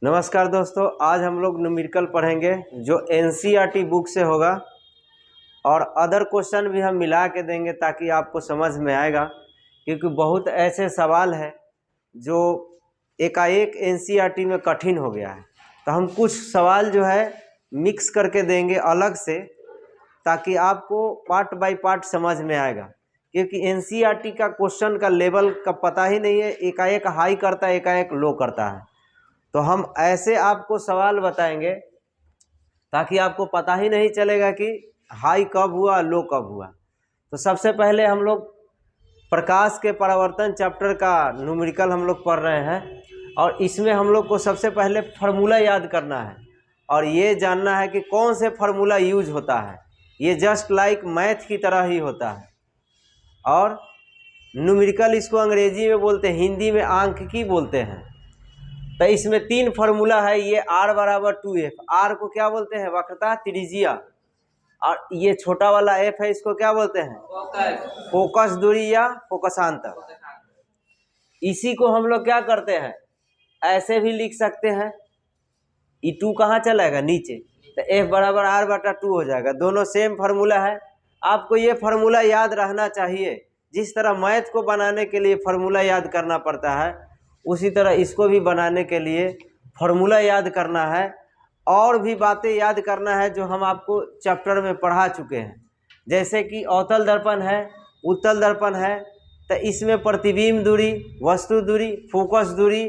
नमस्कार दोस्तों, आज हम लोग न्यूमेरिकल पढ़ेंगे जो एनसीईआरटी बुक से होगा और अदर क्वेश्चन भी हम मिला के देंगे ताकि आपको समझ में आएगा, क्योंकि बहुत ऐसे सवाल हैं जो एकाएक एनसीईआरटी में कठिन हो गया है। तो हम कुछ सवाल जो है मिक्स करके देंगे अलग से, ताकि आपको पार्ट बाय पार्ट समझ में आएगा, क्योंकि एनसीईआरटी का क्वेश्चन का लेवल का पता ही नहीं है, एकाएक हाई करता है एकाएक लो करता है। तो हम ऐसे आपको सवाल बताएंगे ताकि आपको पता ही नहीं चलेगा कि हाई कब हुआ लो कब हुआ। तो सबसे पहले हम लोग प्रकाश के परावर्तन चैप्टर का न्यूमेरिकल हम लोग पढ़ रहे हैं, और इसमें हम लोग को सबसे पहले फार्मूला याद करना है और ये जानना है कि कौन से फार्मूला यूज होता है। ये जस्ट लाइक मैथ की तरह ही होता है। और न्यूमेरिकल इसको अंग्रेजी में बोलते हैं, हिंदी में आंकिकी बोलते हैं। तो इसमें तीन फार्मूला है। ये r बराबर 2f, r को क्या बोलते हैं? वक्रता त्रिज्या। और ये छोटा वाला f है, इसको क्या बोलते हैं? फोकस दूरी या फोकसांतर। इसी को हम लोग क्या करते हैं, ऐसे भी लिख सकते हैं। ये 2 कहाँ चलाएगा? नीचे। तो f बराबर r/2 हो जाएगा। दोनों सेम फार्मूला है। आपको ये फार्मूला याद रहना चाहिए। जिस तरह मैथ को बनाने के लिए फार्मूला याद करना पड़ता है, उसी तरह इसको भी बनाने के लिए फार्मूला याद करना है और भी बातें याद करना है जो हम आपको चैप्टर में पढ़ा चुके हैं। जैसे कि अवतल दर्पण है, उत्तल दर्पण है, तो इसमें प्रतिबिंब दूरी, वस्तु दूरी, फोकस दूरी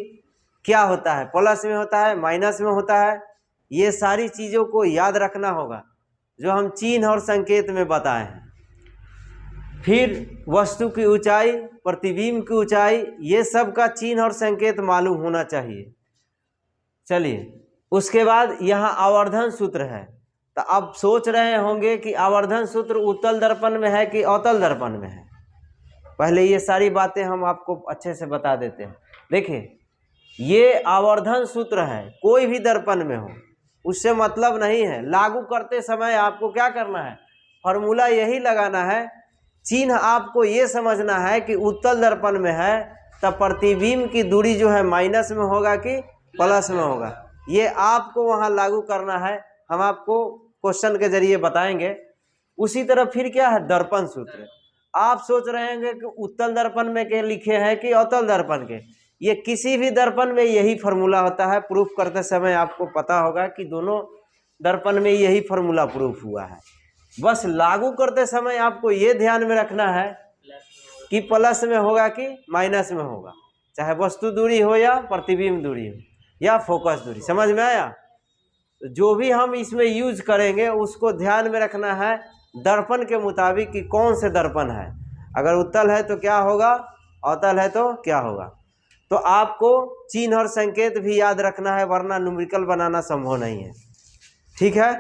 क्या होता है, प्लस में होता है माइनस में होता है। ये सारी चीज़ों को याद रखना होगा जो हम चिन्ह और संकेत में बताए हैं। फिर वस्तु की ऊंचाई, प्रतिबिंब की ऊंचाई, ये सब का चिन्ह और संकेत मालूम होना चाहिए। चलिए, उसके बाद यहाँ आवर्धन सूत्र है। तो अब सोच रहे होंगे कि आवर्धन सूत्र उत्तल दर्पण में है कि अवतल दर्पण में है। पहले ये सारी बातें हम आपको अच्छे से बता देते हैं। देखिए, ये आवर्धन सूत्र है, कोई भी दर्पण में हो उससे मतलब नहीं है। लागू करते समय आपको क्या करना है, फार्मूला यही लगाना है। चिन्ह आपको ये समझना है कि उत्तल दर्पण में है तब प्रतिबिंब की दूरी जो है माइनस में होगा कि प्लस में होगा, ये आपको वहाँ लागू करना है। हम आपको क्वेश्चन के जरिए बताएंगे। उसी तरह फिर क्या है, दर्पण सूत्र। आप सोच रहे हैं कि उत्तल दर्पण में के लिखे हैं कि अवतल दर्पण के। ये किसी भी दर्पण में यही फार्मूला होता है। प्रूफ करते समय आपको पता होगा कि दोनों दर्पण में यही फार्मूला प्रूफ हुआ है। बस लागू करते समय आपको ये ध्यान में रखना है कि प्लस में होगा कि माइनस में होगा, चाहे वस्तु दूरी हो या प्रतिबिंब दूरी हो या फोकस दूरी। समझ में आया? जो भी हम इसमें यूज करेंगे उसको ध्यान में रखना है दर्पण के मुताबिक कि कौन से दर्पण है। अगर उत्तल है तो क्या होगा, अवतल है तो क्या होगा। तो आपको चिन्ह और संकेत भी याद रखना है, वरना न्यूमेरिकल बनाना संभव नहीं है। ठीक है,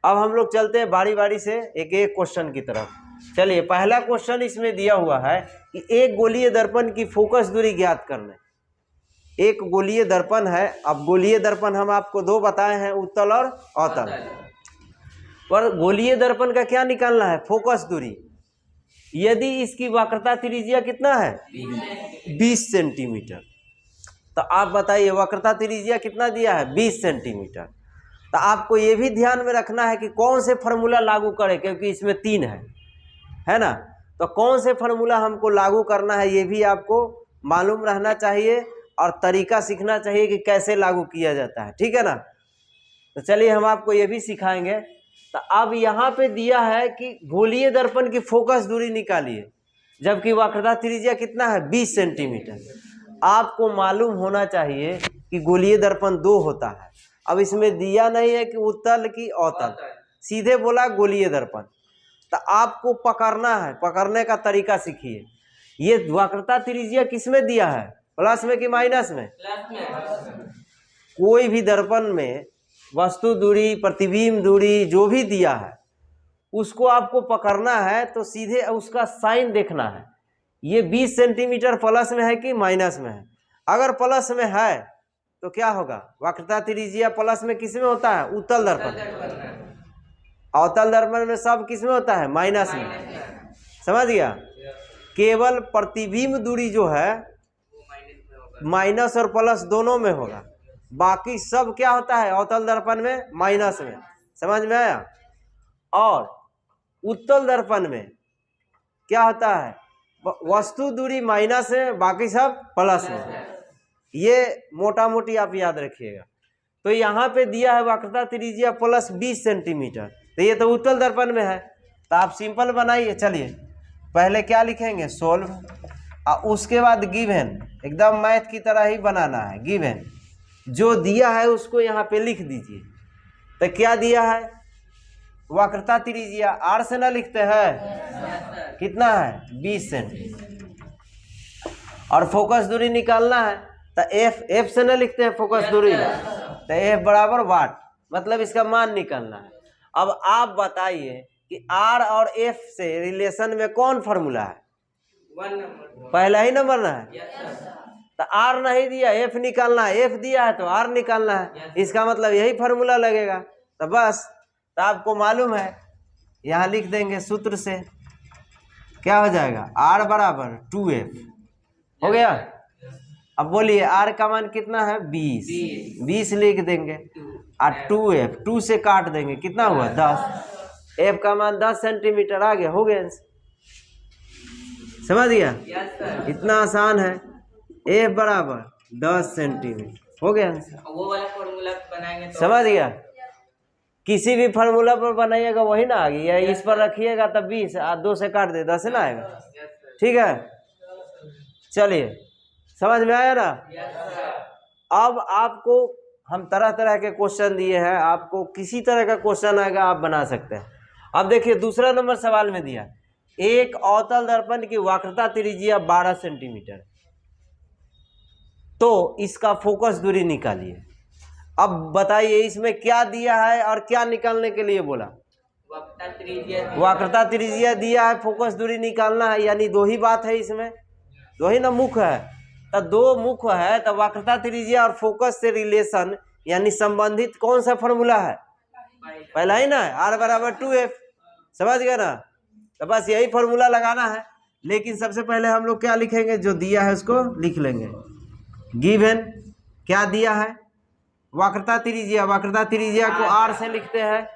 अब हम लोग चलते हैं बारी बारी से एक एक क्वेश्चन की तरफ। चलिए, पहला क्वेश्चन इसमें दिया हुआ है कि एक गोलीय दर्पण की फोकस दूरी ज्ञात करना। एक गोलीय दर्पण है। अब गोलीय दर्पण हम आपको 2 बताए हैं, उत्तल और अवतल। पर गोलीय दर्पण का क्या निकालना है, फोकस दूरी। यदि इसकी वक्रता त्रिज्या कितना है, 20 सेंटीमीटर, तो आप बताइए वक्रता त्रिज्या कितना दिया है, 20 सेंटीमीटर। तो आपको ये भी ध्यान में रखना है कि कौन से फार्मूला लागू करें, क्योंकि इसमें 3 है ना। तो कौन से फार्मूला हमको लागू करना है ये भी आपको मालूम रहना चाहिए और तरीका सीखना चाहिए कि कैसे लागू किया जाता है। ठीक है ना। तो चलिए, हम आपको ये भी सिखाएंगे। तो अब यहाँ पे दिया है कि गोलीय दर्पण की फोकस दूरी निकालिए, जबकि वक्रता त्रिज्या कितना है, 20 सेंटीमीटर। आपको मालूम होना चाहिए कि गोलीय दर्पण 2 होता है। अब इसमें दिया नहीं है कि उत्तल की अवतल, सीधे बोला गोलीय दर्पण। तो आपको पकड़ना है, पकड़ने का तरीका सीखिए। ये वक्रता त्रिज्या किसमें दिया है, प्लस में कि माइनस में? कोई भी दर्पण में वस्तु दूरी, प्रतिबिंब दूरी जो भी दिया है उसको आपको पकड़ना है, तो सीधे उसका साइन देखना है। ये 20 सेंटीमीटर प्लस में है कि माइनस में है। अगर प्लस में है तो क्या होगा, वक्रता त्रिज्या प्लस में किस में होता है, उत्तल दर्पण। अवतल दर्पण में सब किस में होता है, माइनस में। समझ गया? केवल प्रतिबिंब दूरी जो है माइनस और प्लस दोनों में होगा। बाकी सब क्या होता है अवतल दर्पण में माइनस में, समझ में आया। और उत्तल दर्पण में क्या होता है वस्तु दूरी माइनस में, बाकी सब प्लस में। ये मोटा मोटी आप याद रखिएगा। तो यहाँ पे दिया है वक्रता त्रिज्या प्लस 20 सेंटीमीटर, तो ये तो उत्तल दर्पण में है, तो आप सिंपल बनाइए। चलिए पहले क्या लिखेंगे सोल्व, और उसके बाद गिवन, एकदम मैथ की तरह ही बनाना है। गिवन जो दिया है उसको यहाँ पे लिख दीजिए। तो क्या दिया है वक्रता त्रिज्या आर से ना लिखते हैं, कितना है 20 सेंटीमीटर, और फोकस दूरी निकालना है तो एफ से ना लिखते हैं फोकस दूरी, तो एफ बराबर वाट, मतलब इसका मान निकालना है। अब आप बताइए कि आर और एफ से रिलेशन में कौन फार्मूला है, पहला ही नंबर ना है। तो आर नहीं दिया एफ निकालना है, एफ दिया है तो आर निकालना है, इसका मतलब यही फार्मूला लगेगा। तो बस, तो आपको मालूम है, यहाँ लिख देंगे सूत्र से, क्या हो जाएगा आर बराबर 2f, हो गया। अब बोलिए आर का मान कितना है 20 लिख देंगे, और 2f 2 से काट देंगे, कितना हुआ 10, एफ का मान 10 सेंटीमीटर आ गया, हो गया। समझ गया, इतना आसान है। एफ बराबर 10 सेंटीमीटर, हो गया। वो वाला फॉर्मूला बनाएंगे तो समझ गया, किसी भी फार्मूला पर बनाइएगा वही ना आ गई, या इस पर रखिएगा तब 20 और 2 से काट दे 10 ना आएगा, ठीक है। चलिए समझ में आया ना। अब आपको हम तरह तरह के क्वेश्चन दिए हैं, आपको किसी तरह का क्वेश्चन आएगा आप बना सकते हैं। अब देखिए दूसरा नंबर सवाल में दिया एक अवतल दर्पण की वक्रता त्रिज्या 12 सेंटीमीटर, तो इसका फोकस दूरी निकालिए। अब बताइए इसमें क्या दिया है और क्या निकालने के लिए बोला, वक्रता त्रिज्या दिया है, फोकस दूरी निकालना है, यानी दो ही बात है इसमें, दो ही ना मुख्य है। तो दो मुख्य है, तो वक्रता त्रिज्या और फोकस से रिलेशन यानी संबंधित कौन सा फॉर्मूला है, पहला ही ना है, आर बराबर 2f, समझ गया ना। तो बस यही फॉर्मूला लगाना है, लेकिन सबसे पहले हम लोग क्या लिखेंगे, जो दिया है उसको लिख लेंगे। गिवन क्या दिया है वक्रता त्रिज्या, वक्रता त्रिज्या को आर से लिखते हैं,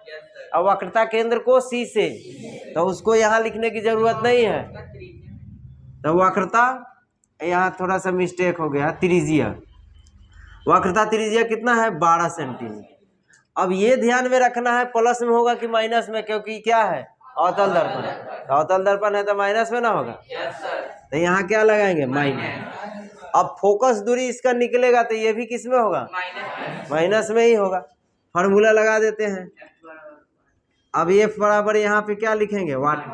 और वक्रता केंद्र को सी से, तो उसको यहाँ लिखने की जरूरत नहीं है। तो वक्रता, यहाँ थोड़ा सा मिस्टेक हो गया, त्रिज्या, वक्रता त्रिज्या कितना है 12 सेंटीमीटर। अब ये ध्यान में रखना है प्लस में होगा कि माइनस में, क्योंकि क्या है अवतल दर्पण, तो अवतल दर्पण है तो माइनस में ना होगा, तो यहाँ क्या लगाएंगे माइनस। अब फोकस दूरी इसका निकलेगा तो ये भी किस में होगा, माइनस में ही होगा, फार्मूला लगा देते हैं। अब एफ बराबर यहाँ पे क्या लिखेंगे वाट,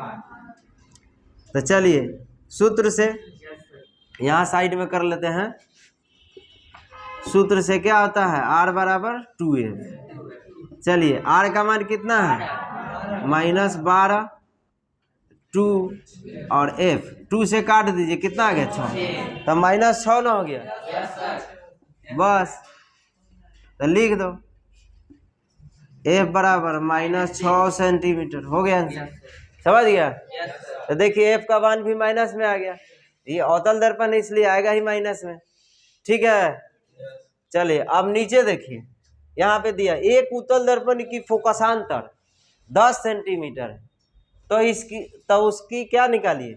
तो चलिए सूत्र से यहाँ साइड में कर लेते हैं। सूत्र से क्या होता है आर बराबर 2f, चलिए आर का मान कितना है -12, 2 और f 2 से काट दीजिए, कितना आ गया 6, तो -6 ना हो गया, बस तो लिख दो f बराबर -6 सेंटीमीटर, हो गया आंसर, समझ गया। तो देखिए f का मान भी माइनस में आ गया, ये अवतल दर्पण है इसलिए आएगा ही माइनस में, ठीक है। चलिए अब नीचे देखिए, यहाँ पे दिया एक उत्तल दर्पण की फोकसांतर 10 सेंटीमीटर है, तो उसकी क्या निकालिए,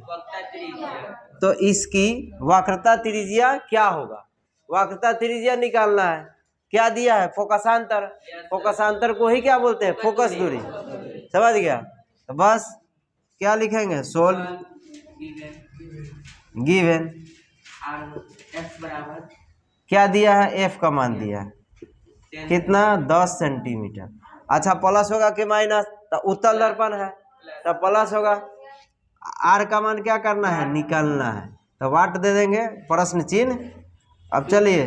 तो इसकी वक्रता त्रिज्या क्या होगा, वक्रता त्रिज्या निकालना है। क्या दिया है फोकसांतर, फोकसांतर को ही क्या बोलते हैं फोकस दूरी, समझ गया। तो बस क्या लिखेंगे सोल्व, गिवन क्या दिया है एफ का मान दिया है कितना 10 सेंटीमीटर। अच्छा प्लस होगा कि माइनस, तो उत्तल दर्पण है तो प्लस होगा। आर का मान क्या करना है निकालना है, तो वाट दे देंगे प्रश्न चिन्ह। अब चलिए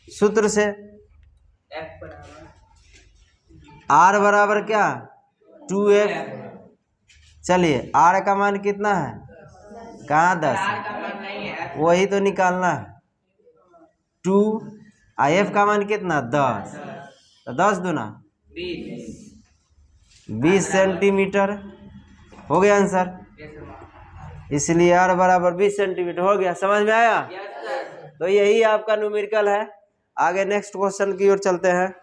सूत्र से आर बराबर क्या 2f, चलिए आर का मान कितना है कहाँ 10, वही तो निकालना है 2, एफ का मान कितना 10, तो 10 दूना 20 सेंटीमीटर, हो गया आंसर। इसलिए आर बराबर 20 सेंटीमीटर हो गया, समझ में आया। तो यही आपका न्यूमेरिकल है, आगे नेक्स्ट क्वेश्चन की ओर चलते हैं।